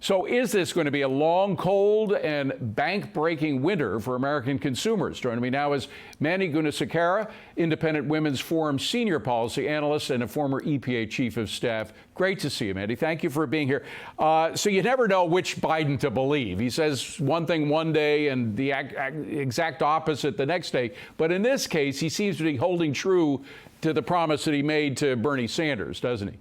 So is this going to be a long, cold, and bank-breaking winter for American consumers? Joining me now is Mandy Gunasekara, Independent Women's Forum Senior Policy Analyst and a former EPA Chief of Staff. Great to see you, Mandy. Thank you for being here. So you never know which Biden to believe. He says one thing one day and the exact opposite the next day. But in this case, he seems to be holding true to the promise that he made to Bernie Sanders, doesn't he?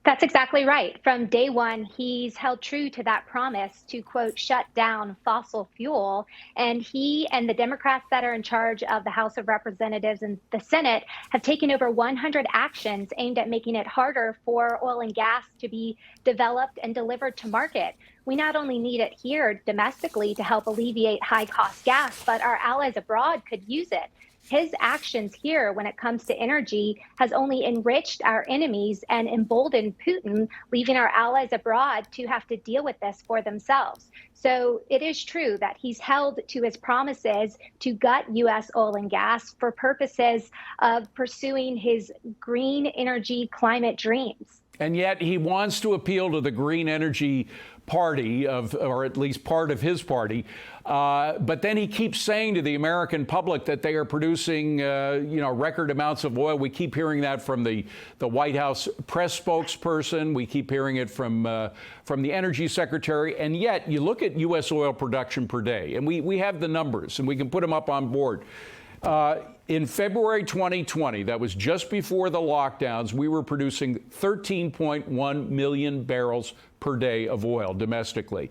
That's exactly right. From day one, he's held true to that promise to, quote, shut down fossil fuel. And he and the Democrats that are in charge of the House of Representatives and the Senate have taken over 100 actions aimed at making it harder for oil and gas to be developed and delivered to market. We not only need it here domestically to help alleviate high-cost gas, but our allies abroad could use it. His actions here when it comes to energy has only enriched our enemies and emboldened Putin, leaving our allies abroad to have to deal with this for themselves. So it is true that he's held to his promises to gut U.S. oil and gas for purposes of pursuing his green energy climate dreams. And yet he wants to appeal to the green energy party or at least part of his party. But then he keeps saying to the American public that they are producing, record amounts of oil. We keep hearing that from the White House press spokesperson. We keep hearing it from the energy secretary. And yet you look at U.S. oil production per day, and we have the numbers, and we can put them up on board. In February 2020, that was just before the lockdowns, we were producing 13.1 million barrels per day of oil domestically.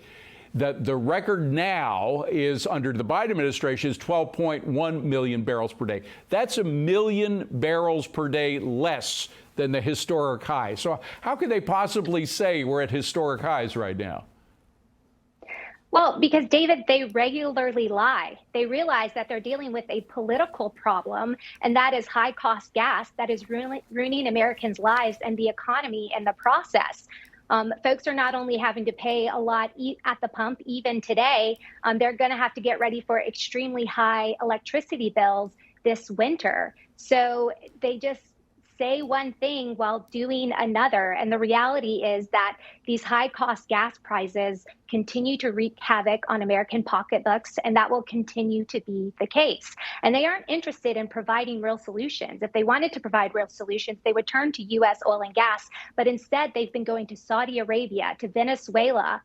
The record now is, under the Biden administration, is 12.1 million barrels per day. That's a million barrels per day less than the historic high. So how could they possibly say we're at historic highs right now? Well, because, David, they regularly lie. They realize that they're dealing with a political problem, and that is high-cost gas that is ruining Americans' lives and the economy in the process. Folks are not only having to pay a lot at the pump, even today, they're going to have to get ready for extremely high electricity bills this winter. So they just say one thing while doing another. And the reality is that these high-cost gas prices continue to wreak havoc on American pocketbooks, and that will continue to be the case. And they aren't interested in providing real solutions. If they wanted to provide real solutions, they would turn to U.S. oil and gas. But instead, they've been going to Saudi Arabia, to Venezuela,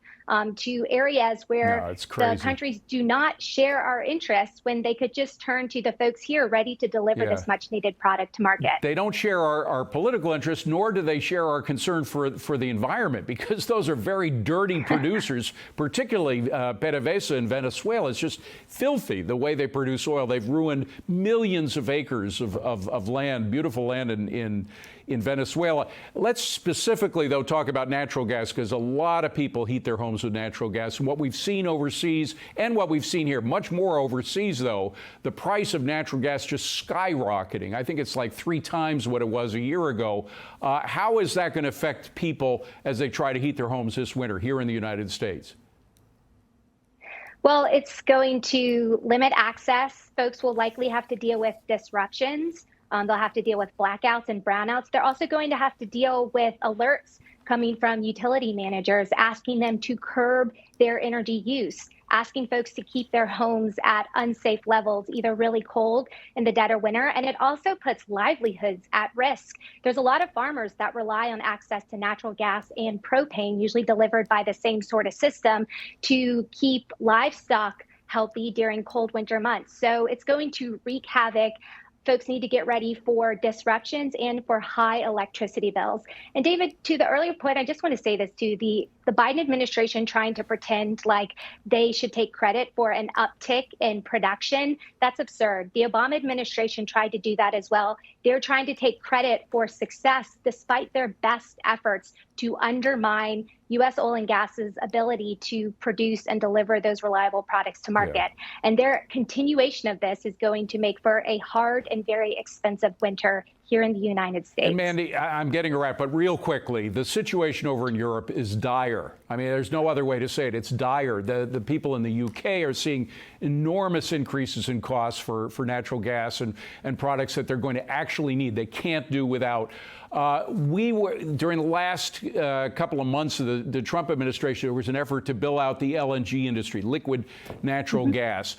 to areas where the countries do not share our interests, when they could just turn to the folks here ready to deliver this much-needed product to market. They don't share our political interests, nor do they share our concern for the environment, because those are very dirty producers. Particularly PDVSA in Venezuela. It's just filthy the way they produce oil. They've ruined millions of acres of land, beautiful land in Venezuela. Let's specifically, though, talk about natural gas, because a lot of people heat their homes with natural gas. And what we've seen overseas and what we've seen here, much more overseas, though, the price of natural gas just skyrocketing. I think it's like 3 times what it was a year ago. How is that going to affect people as they try to heat their homes this winter here in the United States? Well, it's going to limit access. Folks will likely have to deal with disruptions. They'll have to deal with blackouts and brownouts. They're also going to have to deal with alerts coming from utility managers, asking them to curb their energy use, asking folks to keep their homes at unsafe levels, either really cold in the dead of winter. And it also puts livelihoods at risk. There's a lot of farmers that rely on access to natural gas and propane, usually delivered by the same sort of system, to keep livestock healthy during cold winter months. So it's going to wreak havoc. Folks need to get ready for disruptions and for high electricity bills. And David, to the earlier point, I just want to say this too, the Biden administration trying to pretend like they should take credit for an uptick in production, that's absurd. The Obama administration tried to do that as well. They're trying to take credit for success despite their best efforts to undermine U.S. oil and gas's ability to produce and deliver those reliable products to market. Yeah. And their continuation of this is going to make for a hard and very expensive winter here in the United States. And Mandy, I'm getting around, but real quickly, the situation over in Europe is dire. I mean, there's no other way to say it. It's dire. The people in the UK are seeing enormous increases in costs for natural gas and products that they're going to actually need. They can't do without. We were, during the last couple of months of the Trump administration, there was an effort to build out the LNG industry, liquid natural gas,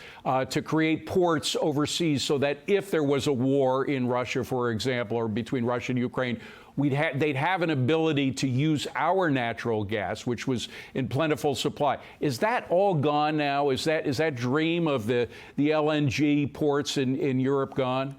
to create ports overseas so that if there was a war in Russia, for example, or between Russia and Ukraine, they'd have an ability to use our natural gas, which was in plentiful supply. Is that all gone now? Is that dream of the LNG ports in Europe gone?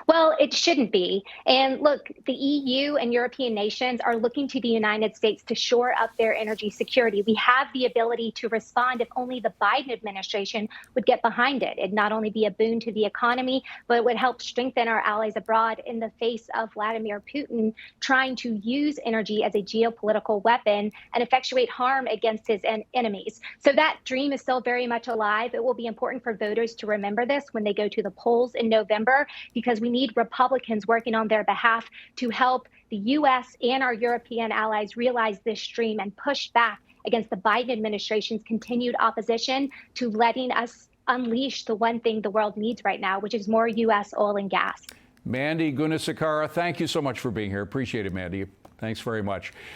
Well, it shouldn't be. And look, the EU and European nations are looking to the United States to shore up their energy security. We have the ability to respond if only the Biden administration would get behind it. It'd not only be a boon to the economy, but it would help strengthen our allies abroad in the face of Vladimir Putin trying to use energy as a geopolitical weapon and effectuate harm against his enemies. So that dream is still very much alive. It will be important for voters to remember this when they go to the polls in November, because we need Republicans working on their behalf to help the U.S. and our European allies realize this dream and push back against the Biden administration's continued opposition to letting us unleash the one thing the world needs right now, which is more U.S. oil and gas. Mandy Gunasekara, thank you so much for being here. Appreciate it, Mandy. Thanks very much.